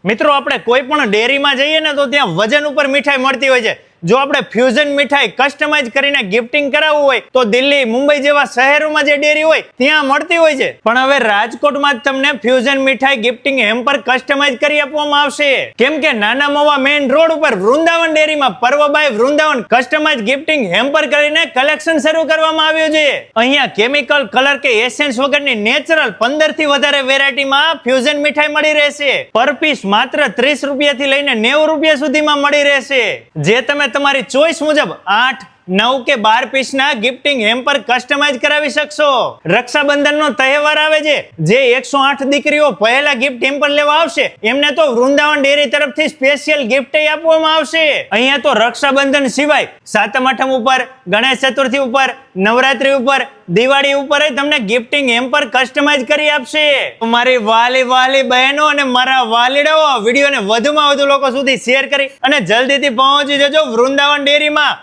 મિત્રો આપણે કોઈ પણ ડેરીમાં જઈએ ને તો ત્યાં વજન ઉપર મીઠાઈ મળતી હોય છે. જો આપણે ફ્યુઝન મીઠાઈ કસ્ટમાઇઝ કરીને ગિફ્ટિંગ કરાવવું હોય તો દિલ્હી, મુંબઈ જેવા શહેરોમાં જે ડેરી હોય ત્યાં મળતી હોય છે. પણ હવે રાજકોટમાં જ તમને ફ્યુઝન મીઠાઈ ગિફ્ટિંગ હેમ્પર કસ્ટમાઇઝ કરી આપવામાં આવશે. કેમ કે નાના મવા મેઇન રોડ ઉપર વૃંદાવન ડેરીમાં Parvabhai Vrindavan customise gifting hamper કરીને કલેક્શન શરૂ કરવામાં આવ્યું છે. અહીંયા કેમિકલ, કલર કે એસેન્સ વગરની નેચરલ 15 થી વધારે વેરાયટીમાં ફ્યુઝન મીઠાઈ મળી રહેશે. પર પીસ માત્ર 30 રૂપિયાથી લઈને 90 રૂપિયા સુધીમાં મળી રહેશે. જે તમે તમારી ચોઈસ મુજબ 8, 9 કે 12 પીસના ગિફ્ટિંગ હેમ્પર કસ્ટમાઇઝ કરાવી શકશો. રક્ષાબંધનનો તહેવાર આવે છે. જે 108 દીકરીઓ પહેલા ગિફ્ટ હેમ્પર લેવા આવશે એમને તો વૃંદાવન ડેરી તરફથી સ્પેશિયલ ગિફ્ટ આપવામાં આવશે. અહીંયા તો રક્ષાબંધન સિવાય સાતમ આઠમ ઉપર, ગણેશ ચતુર્થી ઉપર, નવરાત્રી ઉપર, દિવાળી ઉપર તમને ગિફ્ટિંગ હેમ્પર કસ્ટમાઇઝ કરી આપશે. મારી વાલી બહેનો અને મારા વાલીડાઓ વિડીયોને વધુમાં વધુ લોકો સુધી શેર કરી અને જલ્દીથી પહોંચી જજો વૃંદાવન ડેરીમાં.